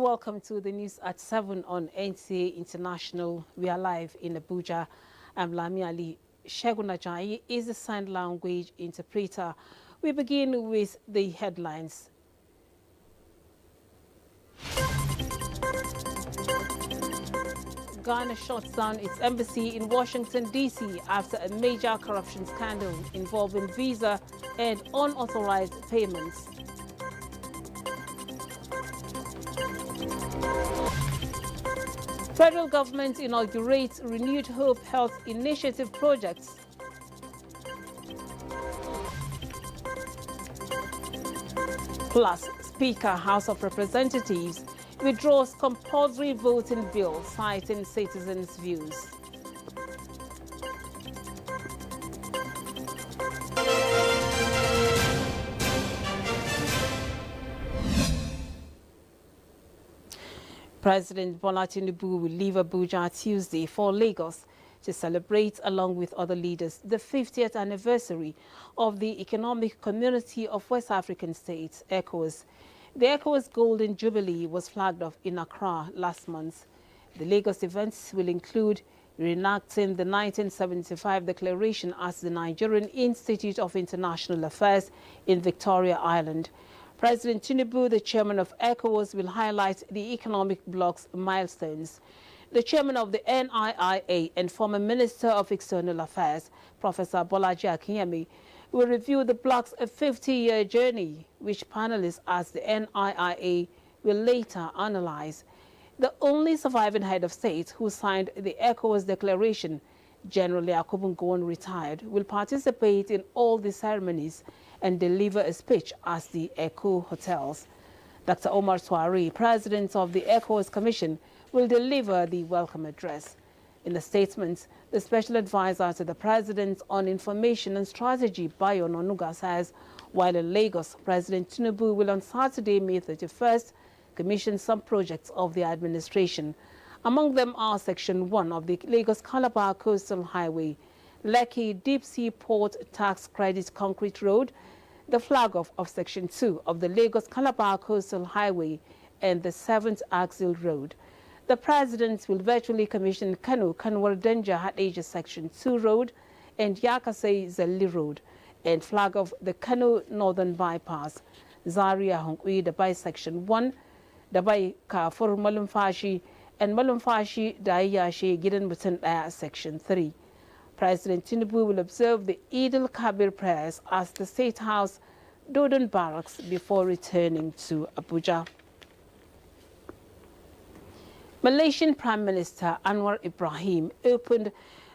welcome to the news at 7 on NTAi International. We are live in Abuja. I'm Lami Ali. Shegun Ajayi is the sign language interpreter. We begin with the headlines. Ghana shuts down its embassy in Washington, D.C. after a major corruption scandal involving visa and unauthorized payments. Federal government inaugurates renewed Hope Health Initiative projects. Plus, Speaker, House of Representatives withdraws compulsory voting bill, citing citizens' views. President Bola Tinubu will leave Abuja Tuesday for Lagos to celebrate, along with other leaders, the 50th anniversary of the Economic Community of West African States, ECOWAS. The ECOWAS Golden Jubilee was flagged off in Accra last month. The Lagos events will include reenacting the 1975 declaration as the Nigerian Institute of International Affairs in Victoria Island. President Tinubu, the chairman of ECOWAS, will highlight the economic bloc's milestones. The chairman of the NIIA and former Minister of External Affairs, Professor Bolaji Akinyemi, will review the bloc's 50-year journey, which panelists as the NIIA will later analyze. The only surviving head of state who signed the ECOWAS declaration, General Yakubu Gowon, retired, will participate in all the ceremonies and deliver a speech at the ECO hotels. Dr. Omar Touare, president of the ECOWAS Commission, will deliver the welcome address. In a statement, the special advisor to the president on information and strategy, Bayo Ononuga, says, while in Lagos, President Tinubu will on Saturday, May 31st, commission some projects of the administration. Among them are Section 1 of the Lagos-Calabar Coastal Highway, Lekki Deep Sea Port Tax Credit Concrete Road, the flag-off of Section 2 of the Lagos-Calabar Coastal Highway, and the 7th Axle Road. The president will virtually commission Kanwar Denja Hadeja Section 2 Road and Yakase Zelli Road, and flag off the Kano Northern Bypass, Zaria Hongui Dabai Section 1, Dabai Kafur Malumfashi, and Malumfashi Daiyashe Gidan Mutan Section 3. President Tinubu will observe the Eid al-Kabir prayers at the State House, Dodon Barracks, before returning to Abuja. Malaysian Prime Minister Anwar Ibrahim opened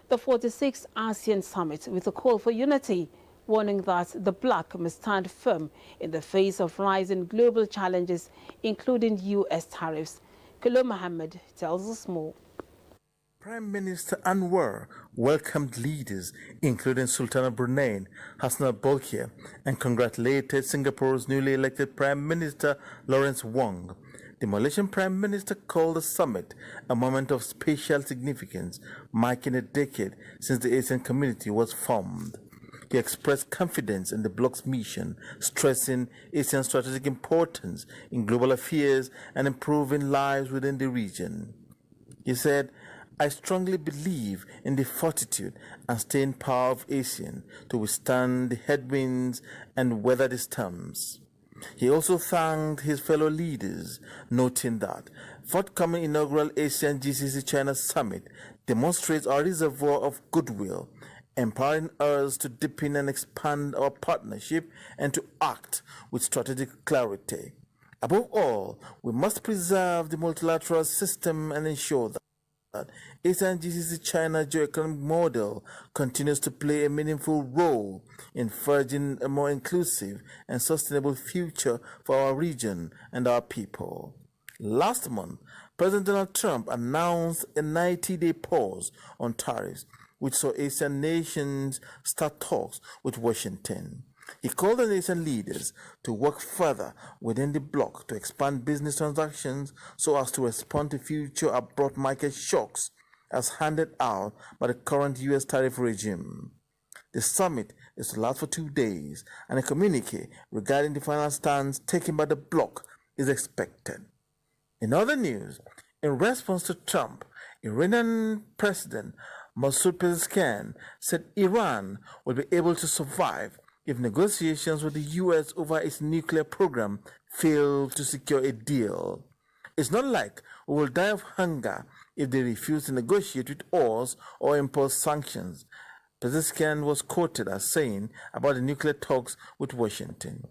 the 46th ASEAN Summit with a call for unity, warning that the bloc must stand firm in the face of rising global challenges, including U.S. tariffs. Kulo Mohammed tells us more. Prime Minister Anwar welcomed leaders, including Sultan of Brunei, Hassan al-Bolkiah, and congratulated Singapore's newly elected Prime Minister Lawrence Wong. The Malaysian Prime Minister called the summit a moment of special significance, marking a decade since the Asian community was formed. He expressed confidence in the bloc's mission, stressing Asia's strategic importance in global affairs and improving lives within the region. He said, I strongly believe in the fortitude and staying power of ASEAN to withstand the headwinds and weather the storms. He also thanked his fellow leaders, noting that forthcoming inaugural ASEAN GCC China Summit demonstrates our reservoir of goodwill, empowering us to deepen and expand our partnership and to act with strategic clarity. Above all, we must preserve the multilateral system and ensure that ASEAN GCC China geoeconomic model continues to play a meaningful role in forging a more inclusive and sustainable future for our region and our people. Last month, President Donald Trump announced a 90-day pause on tariffs, which saw ASEAN nations start talks with Washington. He called on Asian leaders to work further within the bloc to expand business transactions so as to respond to future abrupt market shocks as handed out by the current U.S. tariff regime. The summit is to last for 2 days, and a communique regarding the final stance taken by the bloc is expected. In other news, in response to Trump, Iranian President Masoud Pezeshkian said Iran will be able to survive if negotiations with the U.S. over its nuclear program fail to secure a deal. It's not like we will die of hunger if they refuse to negotiate with us or impose sanctions, Pezeshkian was quoted as saying about the nuclear talks with Washington.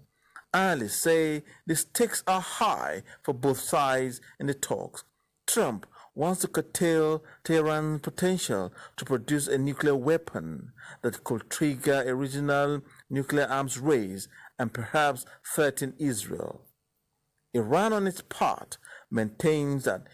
Analysts say the stakes are high for both sides in the talks. Trump wants to curtail Tehran's potential to produce a nuclear weapon that could trigger a regional nuclear arms race and perhaps threaten Israel. Iran, on its part, maintains that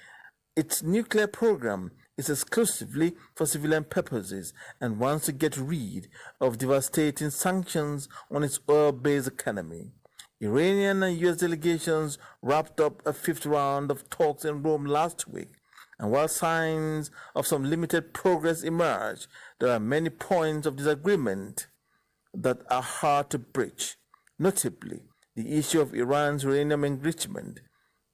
its nuclear program is exclusively for civilian purposes and wants to get rid of devastating sanctions on its oil-based economy. Iranian and U.S. delegations wrapped up a fifth round of talks in Rome last week, and while signs of some limited progress emerge, there are many points of disagreement that are hard to breach, notably the issue of Iran's uranium enrichment.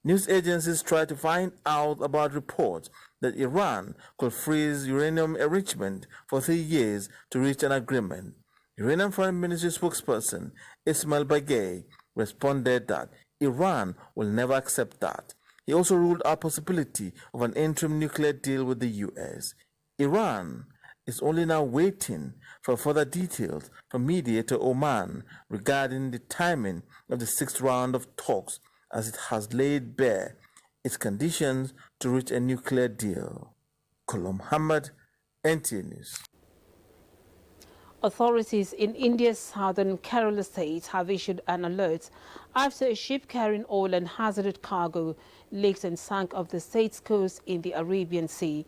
News agencies try to find out about reports that Iran could freeze uranium enrichment for 3 years to reach an agreement. Iranian Foreign Ministry spokesperson Ismail Bagay responded that Iran will never accept that. He also ruled out possibility of an interim nuclear deal with the U.S. Iran is only now waiting for further details from mediator Oman regarding the timing of the sixth round of talks, as it has laid bare its conditions to reach a nuclear deal. Kolom Muhammad, NTAi News. Authorities in India's southern Kerala state have issued an alert after a ship carrying oil and hazardous cargo leaked and sank off the state's coast in the Arabian Sea.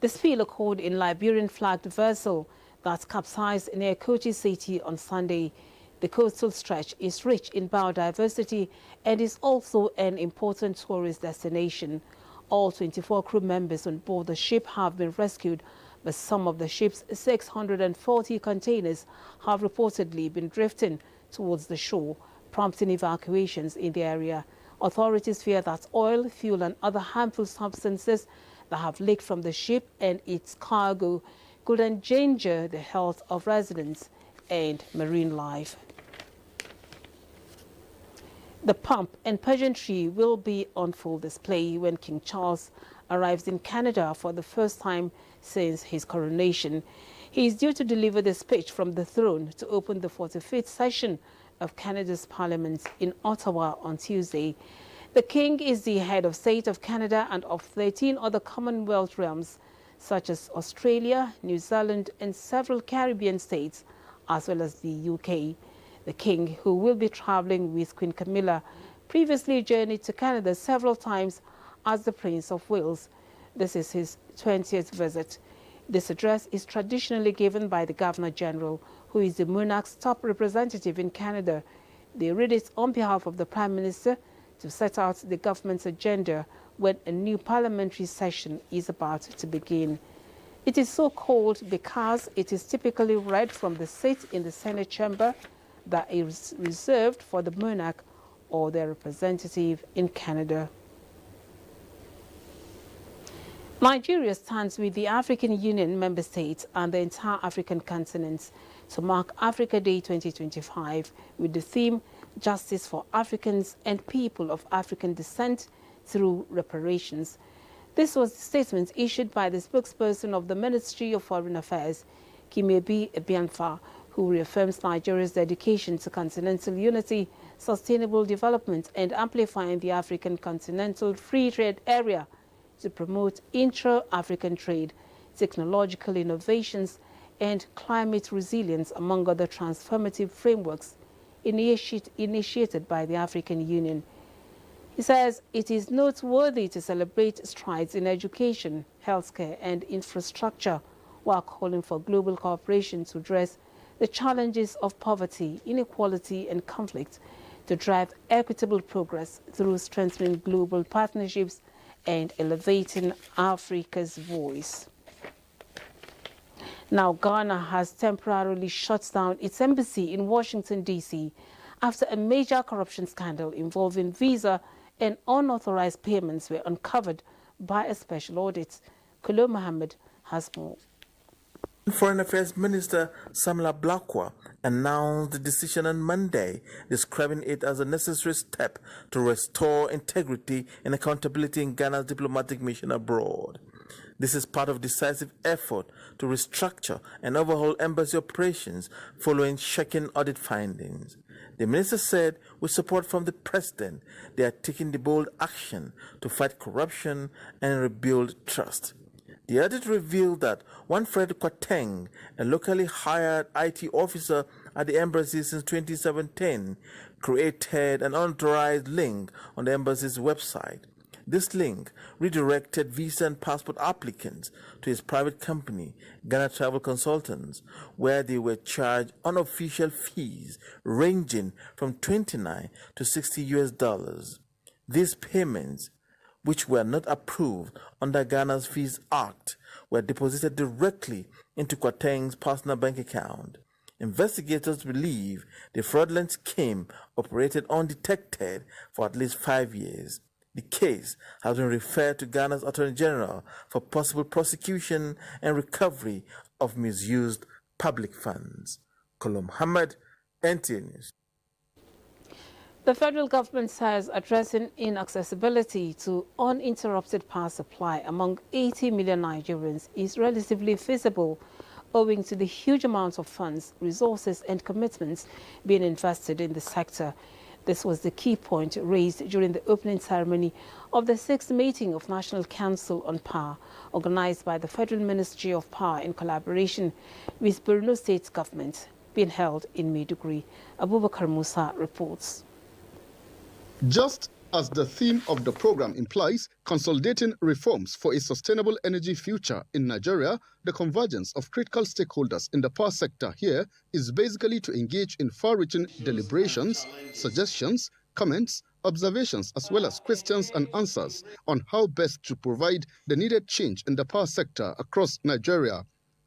The spill occurred in Liberian-flagged vessel that capsized near Kochi city on Sunday. The coastal stretch is rich in biodiversity and is also an important tourist destination. All 24 crew members on board the ship have been rescued, but some of the ship's 640 containers have reportedly been drifting towards the shore, prompting evacuations in the area. Authorities fear that oil, fuel and other harmful substances that have leaked from the ship and its cargo could endanger the health of residents and marine life. The pomp and pageantry will be on full display when King Charles arrives in Canada for the first time since his coronation. He is due to deliver the speech from the throne to open the 45th session of Canada's Parliament in Ottawa on Tuesday. The King is the head of state of Canada and of 13 other Commonwealth realms, such as Australia, New Zealand, and several Caribbean states, as well as the UK. The King, who will be traveling with Queen Camilla, previously journeyed to Canada several times as the Prince of Wales. This is his 20th visit. This address is traditionally given by the Governor-General, who is the monarch's top representative in Canada. They read it on behalf of the Prime Minister to set out the government's agenda when a new parliamentary session is about to begin. It is so called because it is typically read from the seat in the Senate chamber that is reserved for the monarch or their representative in Canada. Nigeria stands with the African Union member states and the entire African continent to mark Africa Day 2025 with the theme Justice for Africans and People of African Descent through Reparations. This was the statement issued by the spokesperson of the Ministry of Foreign Affairs, Kimebi Ebianfa, who reaffirms Nigeria's dedication to continental unity, sustainable development, and amplifying the African continental free trade area to promote intra-African trade, technological innovations, and climate resilience, among other transformative frameworks initiated by the African Union. He says it is noteworthy to celebrate strides in education, healthcare, and infrastructure, while calling for global cooperation to address the challenges of poverty, inequality, and conflict, to drive equitable progress through strengthening global partnerships and elevating Africa's voice. Now, Ghana has temporarily shut down its embassy in Washington, D.C. after a major corruption scandal involving visa and unauthorized payments were uncovered by a special audit. Kulo Mohammed has more. Foreign Affairs Minister Samla Blakwa announced the decision on Monday, describing it as a necessary step to restore integrity and accountability in Ghana's diplomatic mission abroad. This is part of a decisive effort to restructure and overhaul embassy operations following shocking audit findings. The minister said, with support from the president, they are taking the bold action to fight corruption and rebuild trust. The audit revealed that one Fred Kwateng, a locally hired IT officer at the embassy since 2017, created an unauthorized link on the embassy's website. This link redirected visa and passport applicants to his private company, Ghana Travel Consultants, where they were charged unofficial fees ranging from $29 to $60. These payments, which were not approved under Ghana's Fees Act, were deposited directly into Kwateng's personal bank account. Investigators believe the fraudulent scheme operated undetected for at least 5 years. The case has been referred to Ghana's Attorney General for possible prosecution and recovery of misused public funds. Kulo Mohammed, NTAi News. The federal government says addressing inaccessibility to uninterrupted power supply among 80 million Nigerians is relatively feasible, owing to the huge amounts of funds, resources and commitments being invested in the sector. This was the key point raised during the opening ceremony of the 6th meeting of National Council on Power, organized by the Federal Ministry of Power in collaboration with Borno State Government, being held in Maiduguri. Abubakar Musa reports. Just as the theme of the program implies, consolidating reforms for a sustainable energy future in Nigeria, the convergence of critical stakeholders in the power sector here is basically to engage in far-reaching deliberations, suggestions, comments, observations, as well as questions and answers on how best to provide the needed change in the power sector across Nigeria.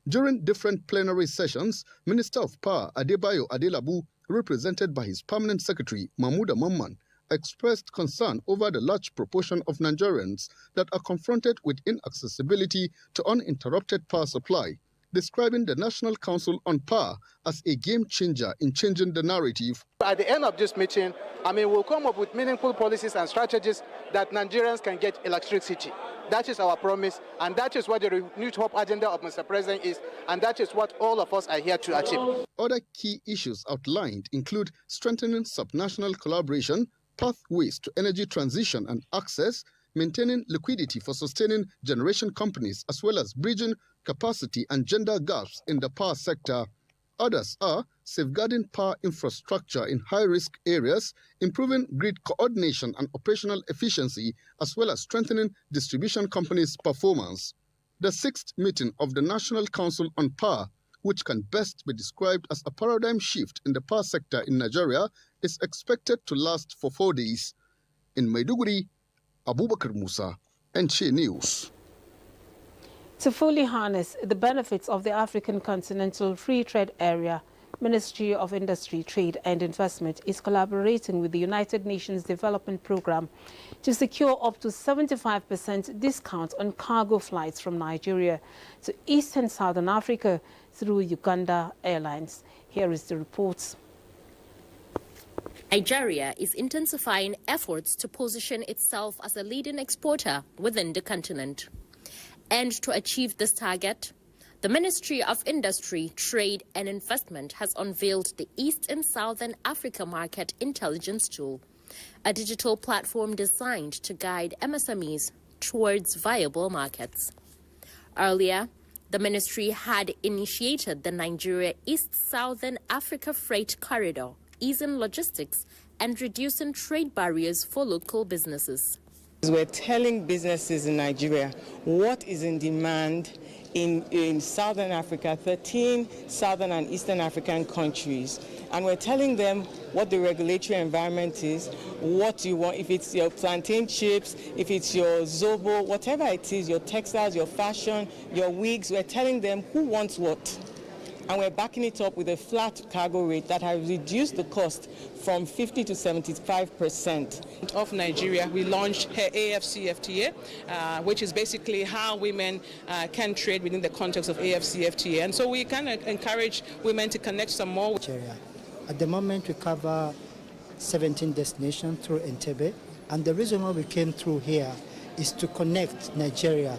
During different plenary sessions, Minister of Power Adebayo Adelabu, represented by his permanent secretary Mahmoud Mamman, expressed concern over the large proportion of Nigerians that are confronted with inaccessibility to uninterrupted power supply, describing the National Council on Power as a game changer in changing the narrative. At the end of this meeting, we'll come up with meaningful policies and strategies that Nigerians can get electricity. That is our promise, and that is what the renewed hope agenda of Mr. President is, and that is what all of us are here to achieve. Other key issues outlined include strengthening subnational collaboration, pathways to energy transition and access, maintaining liquidity for sustaining generation companies, as well as bridging capacity and gender gaps in the power sector. Others are safeguarding power infrastructure in high-risk areas, improving grid coordination and operational efficiency, as well as strengthening distribution companies' performance. The 6th meeting of the National Council on Power, which can best be described as a paradigm shift in the power sector in Nigeria, is expected to last for 4 days. In Maiduguri, Abubakar Musa, NTAi News. To fully harness the benefits of the African Continental Free Trade Area, Ministry of Industry, Trade and Investment is collaborating with the United Nations Development Programme to secure up to 75% discount on cargo flights from Nigeria to East and Southern Africa through Uganda Airlines. Here is the report. Nigeria is intensifying efforts to position itself as a leading exporter within the continent. And to achieve this target, the Ministry of Industry, Trade and Investment has unveiled the East and Southern Africa Market Intelligence Tool, a digital platform designed to guide MSMEs towards viable markets. Earlier, the ministry had initiated the Nigeria East-Southern Africa Freight Corridor, easing logistics and reducing trade barriers for local businesses. We're telling businesses in Nigeria what is in demand in Southern Africa, 13 Southern and Eastern African countries. And we're telling them what the regulatory environment is, what you want, if it's your plantain chips, if it's your zobo, whatever it is, your textiles, your fashion, your wigs, we're telling them who wants what. and we're backing it up with a flat cargo rate that has reduced the cost from 50 to 75%. Of Nigeria, we launched her AFCFTA, which is basically how women can trade within the context of AFCFTA. And so we kind of encourage women to connect some more. Nigeria. At the moment, we cover 17 destinations through NTAi, and the reason why we came through here is to connect Nigeria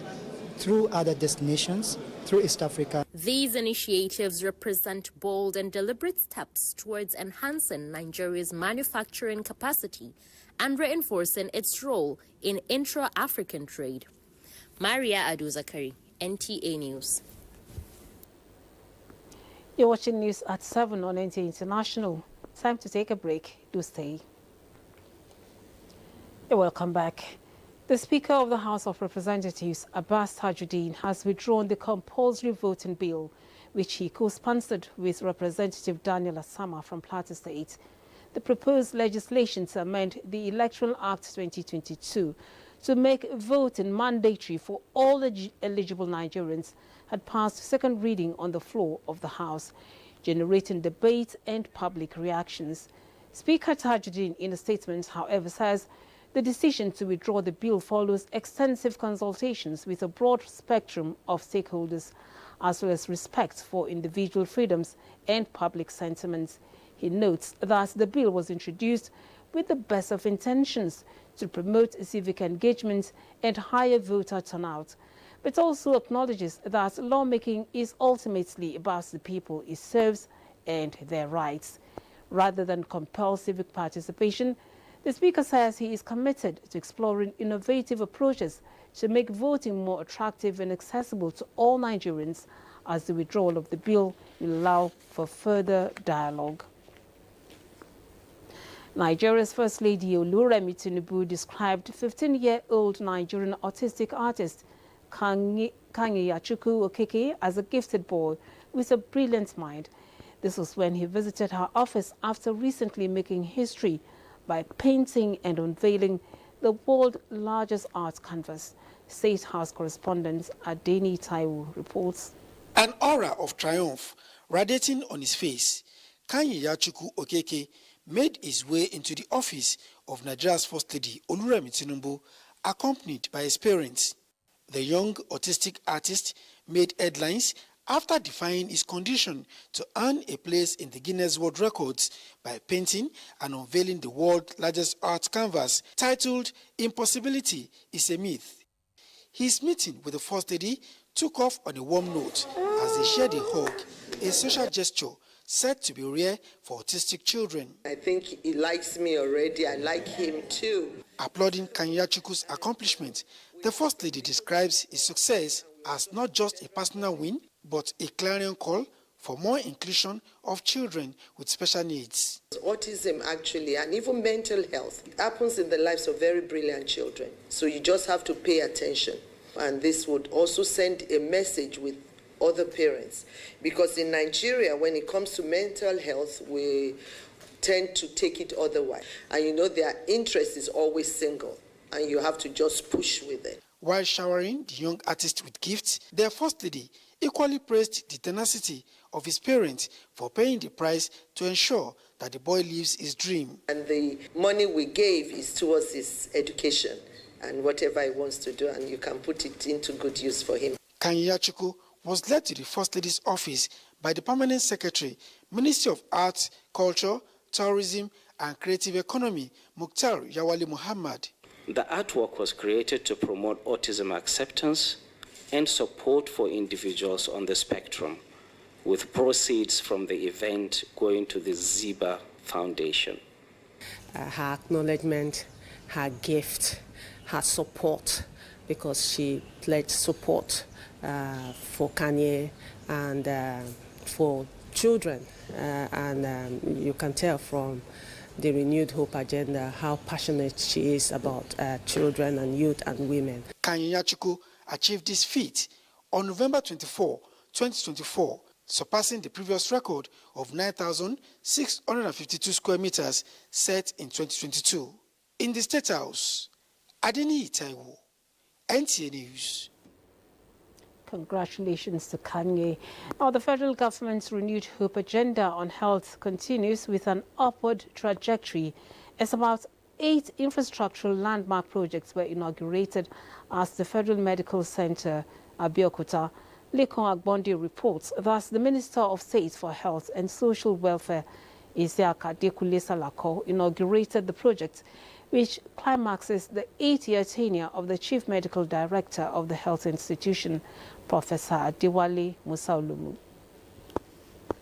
through other destinations, through East Africa. These initiatives represent bold and deliberate steps towards enhancing Nigeria's manufacturing capacity and reinforcing its role in intra-African trade. Maria Adu-Zakari, NTAi News. You're watching news at 7 on NTAi International. Time to take a break. Do stay. You're welcome back. The Speaker of the House of Representatives, Abbas Tajuddin, has withdrawn the compulsory voting bill, which he co-sponsored with Representative Daniel Asama from Plateau State. The proposed legislation to amend the Electoral Act 2022 to make voting mandatory for all eligible Nigerians had passed second reading on the floor of the House, generating debate and public reactions. Speaker Tajuddin, in a statement, however, says the decision to withdraw the bill follows extensive consultations with a broad spectrum of stakeholders, as well as respect for individual freedoms and public sentiments. He notes that the bill was introduced with the best of intentions to promote civic engagement and higher voter turnout, but also acknowledges that lawmaking is ultimately about the people it serves and their rights. Rather than compel civic participation, the Speaker says he is committed to exploring innovative approaches to make voting more attractive and accessible to all Nigerians, as the withdrawal of the bill will allow for further dialogue. Nigeria's First Lady Oluremi Tinubu described 15-year-old Nigerian autistic artist Kanyachukwu Okeke as a gifted boy with a brilliant mind. This was when he visited her office after recently making history by painting and unveiling the world's largest art canvas. State House correspondent NTAi reports. An aura of triumph radiating on his face, Kanyachukwu Okeke made his way into the office of Nigeria's First Lady Oluremi Tinubu, accompanied by his parents. The young autistic artist made headlines after defying his condition to earn a place in the Guinness World Records by painting and unveiling the world's largest art canvas titled "Impossibility is a Myth." His meeting with the First Lady took off on a warm note as they shared a hug, a social gesture said to be rare for autistic children. I think he likes me already. I like him too. Applauding Kanyachukwu's accomplishment, the First Lady describes his success as not just a personal win, but a clarion call for more inclusion of children with special needs. Autism actually, and even mental health, happens in the lives of very brilliant children. So you just have to pay attention. And this would also send a message with other parents. Because in Nigeria, when it comes to mental health, we tend to take it otherwise. And you know, their interest is always single, and you have to just push with it. While showering the young artist with gifts, their First Lady equally praised the tenacity of his parents for paying the price to ensure that the boy lives his dream. And the money we gave is towards his education and whatever he wants to do, and you can put it into good use for him. Kanyachukwu was led to the First Lady's office by the Permanent Secretary, Ministry of Arts, Culture, Tourism and Creative Economy, Mukhtar Yawali Muhammad. The artwork was created to promote autism acceptance and support for individuals on the spectrum, with proceeds from the event going to the Ziba Foundation. Her acknowledgement, her gift, her support, because she pledged support for Kanye and for children. You can tell from the Renewed Hope agenda how passionate she is about children and youth and women. Kanyachukwu achieved this feat on November 24, 2024, surpassing the previous record of 9,652 square meters set in 2022. In the State House, NTAi News. Congratulations to Kanye. Now, the federal government's renewed hope agenda on health continues with an upward trajectory as about 8 infrastructural landmark projects were inaugurated as the Federal Medical Center, Abeokuta. Lekon Agbondi reports that the Minister of State for Health and Social Welfare, Isiaka Dekule Salako, inaugurated the project, which climaxes the 8-year tenure of the Chief Medical Director of the health institution, Professor Adewale Musaulumu.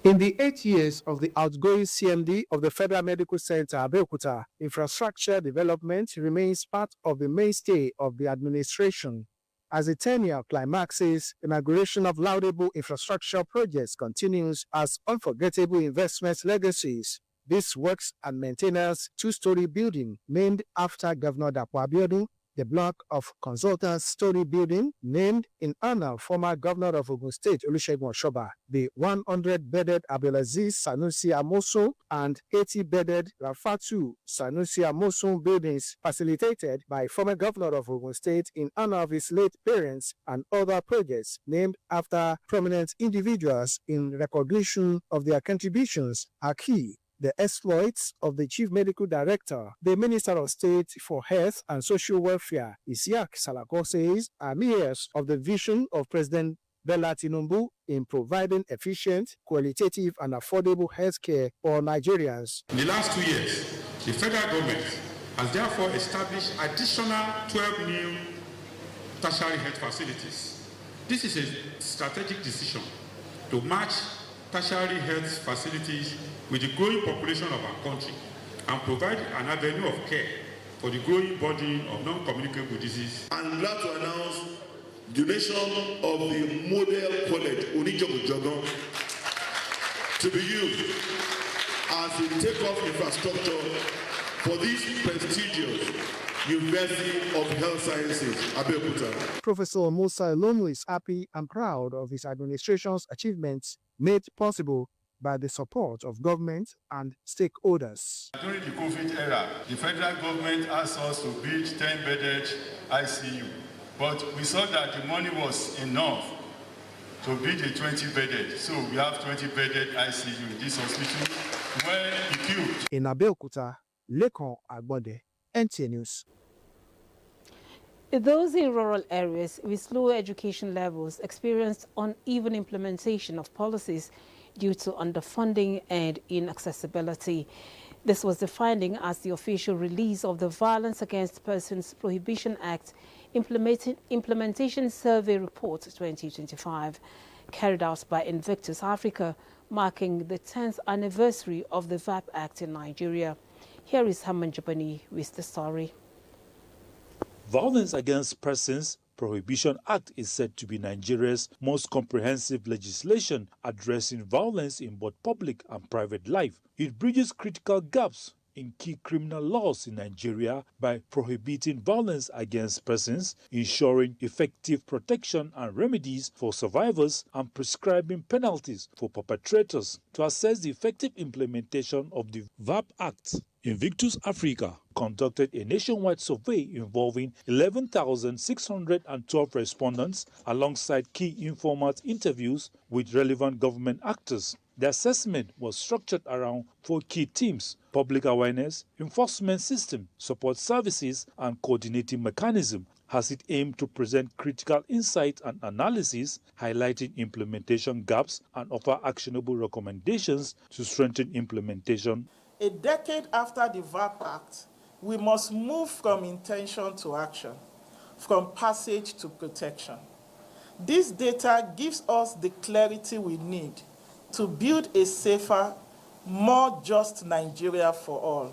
In the 8 years of the outgoing CMD of the Federal Medical Center, Abeokuta, infrastructure development remains part of the mainstay of the administration. As the tenure climaxes, inauguration of laudable infrastructure projects continues as unforgettable investment legacies. This works and maintenance 2-story building named after Governor Dapo Abiodun, the block of Consultants Story Building named in honor of former Governor of Ogun State, Olusegun Oshoba, the 100-bedded Abdulaziz Sanusi Amosun and 80-bedded Rafatu Sanusi Amosun buildings facilitated by former Governor of Ogun State in honor of his late parents, and other projects named after prominent individuals in recognition of their contributions are key. The exploits of the Chief Medical Director, the Minister of State for Health and Social Welfare, Isiaka Salako, says are mirrors of the vision of President Bola Tinubu in providing efficient, qualitative and affordable healthcare for Nigerians. In the last 2 years, the federal government has therefore established additional 12 new tertiary health facilities. This is a strategic decision to match tertiary health facilities with the growing population of our country and provide an avenue of care for the growing burden of non-communicable diseases. I'm glad to announce donation of the Model College Onijogojogon to be used as a take-off infrastructure for this prestigious University of Health Sciences, Abeokuta. Professor Musa Olomu is happy and proud of his administration's achievements made possible by the support of government and stakeholders. During the COVID era, the federal government asked us to build 10-bedded ICU, but we saw that the money was enough to build a 20-bedded. So we have 20-bedded ICU in this hospital, well equipped. In Abeokuta, Lekon Agbondi, NTAi News. Those in rural areas with lower education levels experienced uneven implementation of policies due to underfunding and inaccessibility. This was the finding as the official release of the Violence Against Persons Prohibition Act Implementation Survey Report 2025, carried out by Invictus Africa, marking the 10th anniversary of the VAP Act in Nigeria. Here is Haman Jabani with the story. Violence Against Persons Prohibition Act is said to be Nigeria's most comprehensive legislation addressing violence in both public and private life. It bridges critical gaps in key criminal laws in Nigeria by prohibiting violence against persons, ensuring effective protection and remedies for survivors, and prescribing penalties for perpetrators. To assess the effective implementation of the VAP Act, Invictus Africa conducted a nationwide survey involving 11,612 respondents alongside key informal interviews with relevant government actors. The assessment was structured around 4 key themes: public awareness, enforcement system, support services, and coordinating mechanism, as it aimed to present critical insight and analysis, highlighting implementation gaps and offer actionable recommendations to strengthen implementation. A decade after the VAP Act, we must move from intention to action, from passage to protection. This data gives us the clarity we need to build a safer, more just Nigeria for all.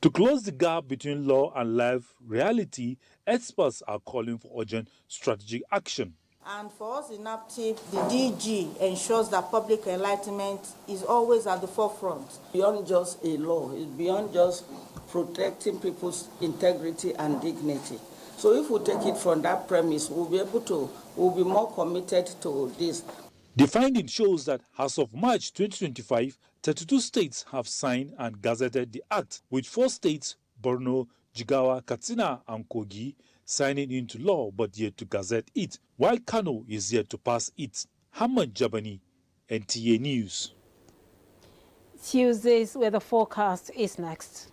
To close the gap between law and life reality, experts are calling for urgent strategic action. And for us in NAPTIP, the DG ensures that public enlightenment is always at the forefront. Beyond just a law, it's beyond just protecting people's integrity and dignity. So if we take it from that premise, we'll be more committed to this. The finding shows that as of March 2025, 32 states have signed and gazetted the act, with 4 states, Borno, Jigawa, Katsina, and Kogi, signing into law but yet to gazette it, while Kano is yet to pass it. Hamad Jabani, NTAi News. Tuesday's weather forecast is next.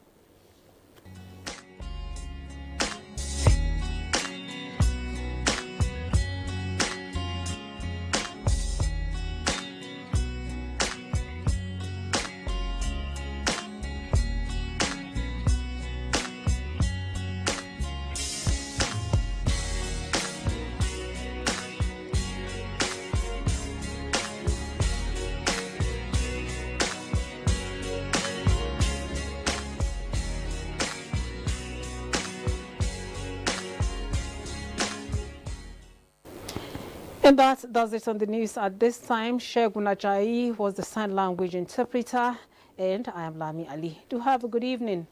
And that does it on the news at this time. Shegun Ajayi was the sign language interpreter, and I am Lami Ali. Do have a good evening.